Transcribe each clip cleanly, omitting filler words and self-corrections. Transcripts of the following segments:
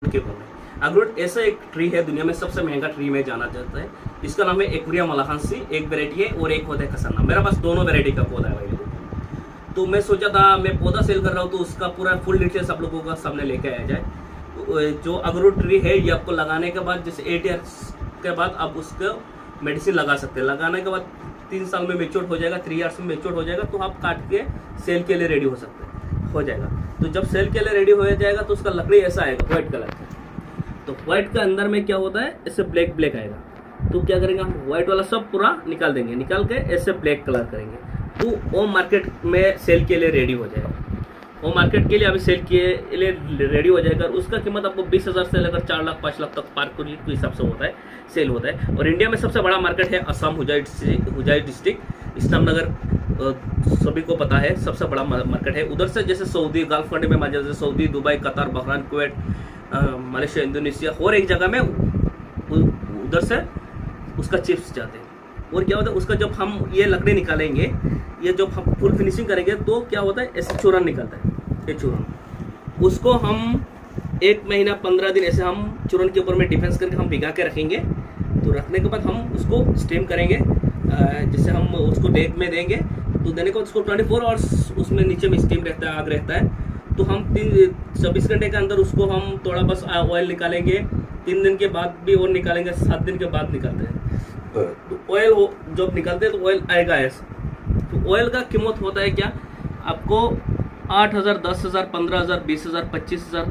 के ऊपर में। अखरोट ऐसा एक ट्री है, दुनिया में सबसे महंगा ट्री में जाना जाता है। इसका नाम है एक्वेरिया मलाहंसी, एक वेराइटी है, और एक होता है कसन्ना। मेरे पास दोनों वेराइटी का पौधा है भाई। तो मैं सोचा था मैं पौधा सेल कर रहा हूँ तो उसका पूरा फुल डिटेल्स आप लोगों का सामने लेके आया जाए। जो अखरोट ट्री है ये आपको लगाने के बाद जैसे 8 ईयर्स के बाद आप उसको मेडिसिन लगा सकते हैं। लगाने के बाद 3 साल में मेच्योर हो जाएगा, 3 ईयर्स में मेच्योर हो जाएगा, तो आप काट के सेल के लिए रेडी हो सकते हैं, हो जाएगा। तो जब सेल के लिए रेडी हो जाएगा तो उसका लकड़ी ऐसा आएगा व्हाइट कलर का। तो व्हाइट का अंदर में क्या होता है, ऐसे ब्लैक ब्लैक आएगा। तो क्या करेंगे हम, व्हाइट वाला सब पूरा निकाल देंगे, निकाल के ऐसे ब्लैक कलर करेंगे, तो वो मार्केट में सेल के लिए रेडी हो जाएगा। वो मार्केट के लिए अभी सेल के लिए रेडी हो जाएगा। उसका कीमत आपको 20,000 से लेकर 4 लाख 5 लाख तक पार के हिसाब से होता है, सेल होता है। और इंडिया में सबसे बड़ा मार्केट है असम हुजाई डिस्ट्रिक्ट, इस्लामनगर, सभी को पता है सबसे बड़ा मार्केट है। उधर से जैसे सऊदी, गल्फ कंट्री में जैसे Saudi, Dubai, Qatar, Bahrain, Kuwait, Malaysia, Indonesia, और एक जगह में उधर से उसका चिप्स जाते हैं। और क्या होता है उसका, जब हम ये लकड़ी निकालेंगे, ये जब हम फुल फिनिशिंग करेंगे तो क्या होता है, ऐसे चूरन निकलता है, ये चूरन। उसको हम 1 महीना 15 दिन ऐसे हम चूरन के ऊपर में डिफेंस करके हम भिगा के रखेंगे। तो रखने के बाद हम उसको स्टीम करेंगे, जैसे हम उसको डेक में देंगे, तो देने के बाद उसको 24 आवर्स उसमें नीचे में स्टीम रहता है, आग रहता है। तो हम 24 घंटे के अंदर उसको हम थोड़ा बस ऑयल निकालेंगे, 3 दिन के बाद भी और निकालेंगे, 7 दिन के बाद निकालते हैं। तो ऑयल जब निकालते हैं तो ऑयल आएगा ऐसा। तो ऑयल का कीमत होता है क्या, आपको 8,000, 10,000, 15,000, 20,000, 25,000,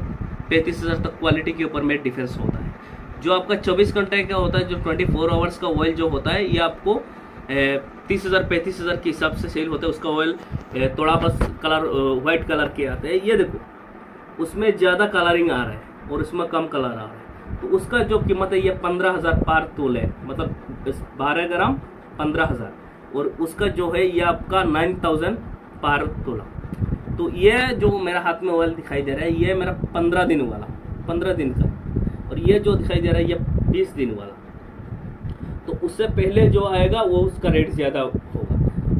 35,000 तक क्वालिटी के ऊपर में डिफरेंस होता है। जो आपका 24 घंटे का होता है, जो 24 आवर्स का ऑयल जो होता है, ये आपको 30,000, 35,000 के हिसाब से सेल होता है। उसका ऑयल थोड़ा बस कलर वाइट कलर के आते हैं। ये देखो उसमें ज़्यादा कलरिंग आ रहा है और इसमें कम कलर आ रहा है। तो उसका जो कीमत है ये 15,000 पार तोले, मतलब 12 ग्राम 15,000, और उसका जो है ये आपका 9,000 पार तोला। तो ये जो मेरा हाथ में ऑयल दिखाई दे रहा है, ये मेरा 15 दिन वाला, 15 दिन का, और ये जो दिखाई दे रहा है ये 20 दिन वाला। तो उससे पहले जो आएगा वो उसका रेट ज़्यादा होगा।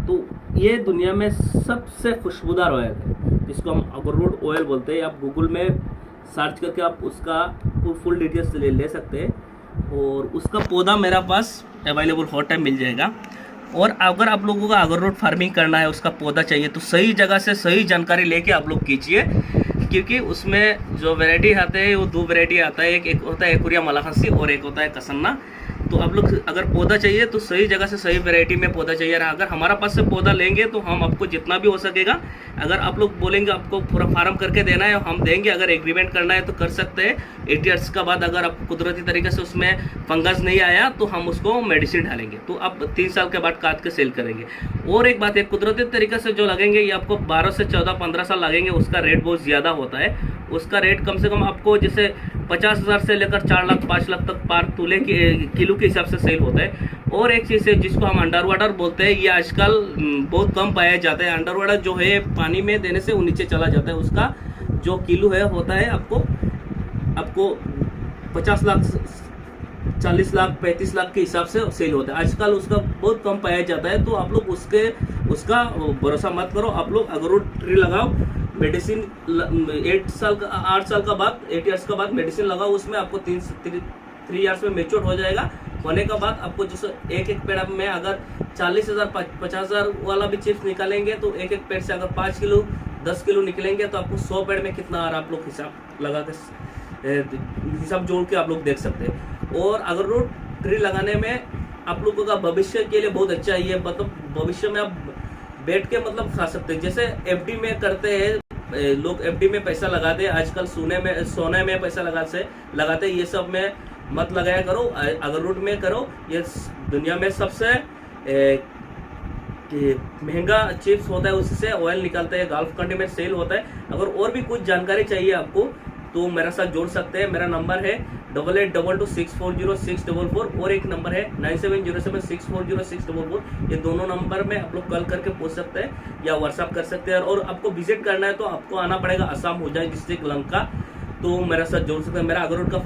तो ये दुनिया में सबसे खुशबूदार ऑयल है, जिसको हम अखरोट ऑयल बोलते हैं। आप गूगल में सर्च करके आप उसका फुल डिटेल्स ले सकते हैं। और उसका पौधा मेरा पास अवेलेबल हर टाइम मिल जाएगा। और अगर आप लोगों का अखरोट फार्मिंग करना है, उसका पौधा चाहिए, तो सही जगह से सही जानकारी लेके आप लोग कीजिए, क्योंकि उसमें जो वैरायटी आते हैं वो 2 वैरायटी आता है। एक होता है एक्वेरिया मलाहंसी और एक होता है कसन्ना। तो आप लोग अगर पौधा चाहिए तो सही जगह से सही वैरायटी में पौधा चाहिए। अगर हमारा पास से पौधा लेंगे तो हम आपको जितना भी हो सकेगा, अगर आप लोग बोलेंगे आपको पूरा फार्म करके देना है, हम देंगे। अगर एग्रीमेंट करना है तो कर सकते हैं। 8 ईयर्स का बाद अगर आपको कुदरती तरीके से उसमें फंगस नहीं आया तो हम उसको मेडिसिन डालेंगे, तो आप 3 साल के बाद काट के सेल करेंगे। और एक बात है, कुदरती तरीके से जो लगेंगे ये आपको 12 से 14, 15 साल लगेंगे। उसका रेट बहुत ज़्यादा होता है। उसका रेट कम से कम आपको जैसे 50,000 से लेकर 4 लाख 5 लाख तक पार तोले किलो के हिसाब से सेल होता है। और एक चीज़ है जिसको हम अंडर वाटर बोलते हैं, ये आजकल बहुत कम पाया जाता है। अंडर वाटर जो है पानी में देने से वो नीचे चला जाता है। उसका जो किलो है होता है आपको 50 लाख, 40 लाख, 35 लाख के हिसाब से सेल होता है। आजकल उसका बहुत कम पाया जाता है। तो आप लोग उसका भरोसा मत करो। आप लोग अखरोट ट्री लगाओ, मेडिसिन 8 साल का बाद 8 ईयर्स का बाद मेडिसिन लगाओ। उसमें आपको 3 ईयर्स में मेच्योर हो जाएगा। होने का बाद आपको जैसे एक पेड़ में अगर 40,000, 50,000 वाला भी चिप्स निकालेंगे, तो एक पेड़ से अगर 5 किलो 10 किलो निकलेंगे, तो आपको 100 पेड़ में कितना आ रहा है आप लोग हिसाब लगा के, हिसाब जोड़ के आप लोग देख सकते हैं। और अखरोट ट्री लगाने में आप लोगों का भविष्य के लिए बहुत अच्छा है। मतलब भविष्य में आप बैठ के मतलब खा सकते हैं। जैसे एफडी में करते हैं लोग, एफडी में पैसा लगाते हैं। आजकल सोने में पैसा लगाते हैं। ये सब में मत लगाया करो, अखरोट में करो। ये दुनिया में सबसे महंगा चिप्स होता है, उससे ऑयल निकालते हैं, गल्फ कंट्री में सेल होता है। अगर और भी कुछ जानकारी चाहिए आपको तो मेरे साथ जोड़ सकते हैं। मेरा नंबर है 8822640644 और एक नंबर है 9707640644। ये दोनों नंबर में आप लोग कॉल करके पूछ सकते हैं या व्हाट्सअप कर सकते हैं। और आपको विजिट करना है तो आपको आना पड़ेगा असम हुजाई डिस्ट्रिक्ट लंका। तो मेरे साथ जोड़ सकते हैं। मेरा अखरोट का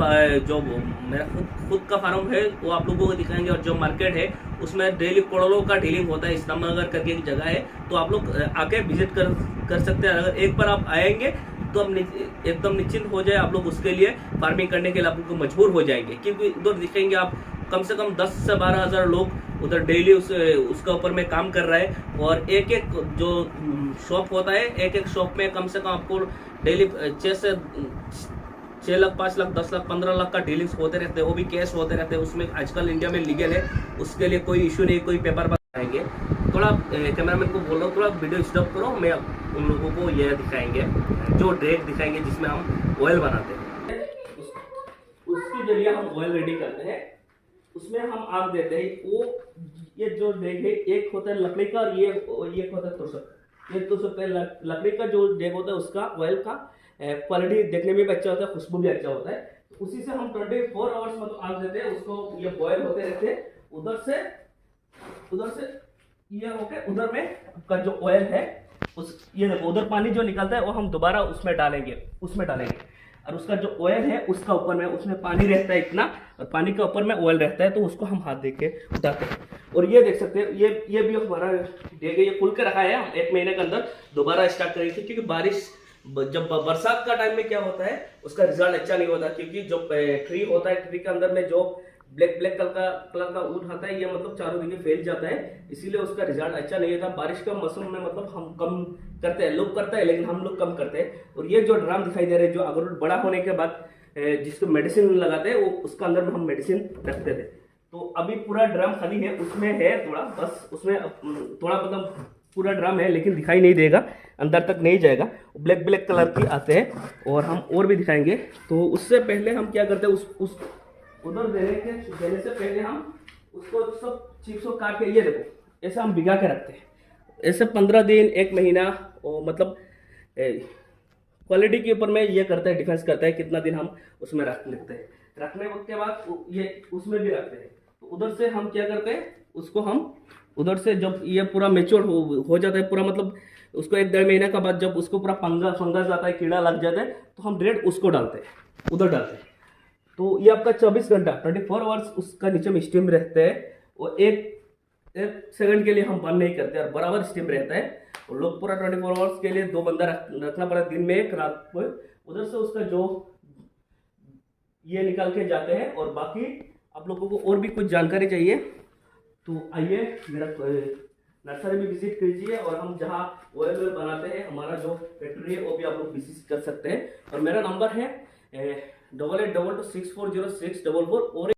जो मेरा खुद का फार्म है वो आप लोगों को दिखाएंगे। और जो मार्केट है उसमें डेली करोड़ों का डीलिंग होता है। इस्लामनगर करके एक जगह है, तो आप लोग आके विजिट कर सकते हैं। अगर एक बार आप आएंगे एकदम निश्चिंत हो जाए आप लोग, उसके लिए फार्मिंग करने के लिए आप लोग को मजबूर हो जाएंगे, क्योंकि उधर दिखेंगे आप कम से कम 10 से 12 हज़ार लोग उधर डेली उसका ऊपर में काम कर रहा है। और एक एक जो शॉप होता है, एक एक शॉप में कम से कम आपको डेली 6 लाख 5 लाख 10 लाख 15 लाख का डीलिंग्स होते रहते हैं, वो भी कैश होते रहते हैं। उसमें आजकल इंडिया में लीगल है, उसके लिए कोई इशू नहीं, कोई पेपर बताएंगे। थोड़ा कैमरामैन को बोल रहा हूँ, थोड़ा वीडियो स्टॉप करो, मैं उन लोगों को यह दिखाएंगे, जो ड्रैग दिखाएंगे जिसमें हम ऑयल बनाते हैं। उसके जरिए हम ऑयल रेडी करते हैं, उसमें हम आग देते हैं। वो ये जो डेग है, एक होता है लकड़ी का और ये होता है तोशक। ये तोशक है लकड़ी का जो डेग होता है, उसका ऑयल का क्वालिटी देखने में भी अच्छा होता है, खुशबू भी अच्छा होता है। उसी से हम 24 आवर्स मतलब आग देते हैं उसको, ये बॉयल होते रहते हैं। उधर से ये होके उधर में का जो ऑयल है ये देखो, उधर पानी जो निकलता है वो हम दोबारा उसमें डालेंगे। और उसका जो ऑयल है उसका ऊपर में, उसमें पानी रहता है इतना, और पानी के ऊपर में ऑयल रहता है, तो उसको हम हाथ दे के उठाते हैं। और ये देख सकते हैं, ये भी हमारा डेग है, ये खुल के रखा है। हम 1 महीने के अंदर दोबारा स्टार्ट करेंगे, क्योंकि बारिश जब बरसात का टाइम में क्या होता है, उसका रिजल्ट अच्छा नहीं होता, क्योंकि जो ट्री होता है, ट्री के अंदर में जो ब्लैक कलर का ऊन आता है, ये मतलब चारों दिखे फैल जाता है, इसीलिए उसका रिजल्ट अच्छा नहीं होता। बारिश का मौसम में मतलब हम कम करते हैं, लोग करते हैं लेकिन हम लोग कम करते हैं। और ये जो ड्राम दिखाई दे रहे हैं, जो अगर बड़ा होने के बाद जिसको मेडिसिन लगाते हैं, वो उसका अंदर में हम मेडिसिन रखते थे। तो अभी पूरा ड्राम खाली है, उसमें है थोड़ा, बस उसमें थोड़ा मतलब पूरा ड्राम है लेकिन दिखाई नहीं देगा, अंदर तक नहीं जाएगा, ब्लैक कलर की आते हैं। और हम और भी दिखाएंगे। तो उससे पहले हम क्या करते हैं, उस उधर देने से पहले हम उसको सब चिप्स को काट के, ये देखो ऐसा हम भिगा के रखते हैं, ऐसे 15 दिन 1 महीना। और मतलब क्वालिटी के ऊपर में ये करता है, डिफेंस करता है कितना दिन हम उसमें रख लेते हैं। रखने के बाद ये उसमें भी रखते हैं। तो उधर से हम क्या करते हैं, उसको हम उधर से जब ये पूरा मेच्योर हो जाता है पूरा, मतलब उसको 1-1.5 महीने के बाद जब उसको पूरा फंगस आता है, कीड़ा लग जाता है, तो हम डायरेक्ट उसको डालते हैं, उधर डालते हैं। तो ये आपका 24 घंटा 24 आवर्स उसका नीचे में स्टीम रहते हैं। और एक सेकंड के लिए हम बंद नहीं करते, और बराबर स्टीम रहता है। और लोग पूरा 24 आवर्स के लिए 2 बंदा रखना पड़ा, दिन में 1 रात को। उधर से उसका जो ये निकाल के जाते हैं। और बाकी आप लोगों को और भी कुछ जानकारी चाहिए तो आइए मेरा नर्सरी में विजिट कीजिए, और हम जहाँ ऑयल बनाते हैं, हमारा जो फैक्ट्री है वो भी आप लोग विजिट कर सकते हैं। और मेरा नंबर है 8822640644। और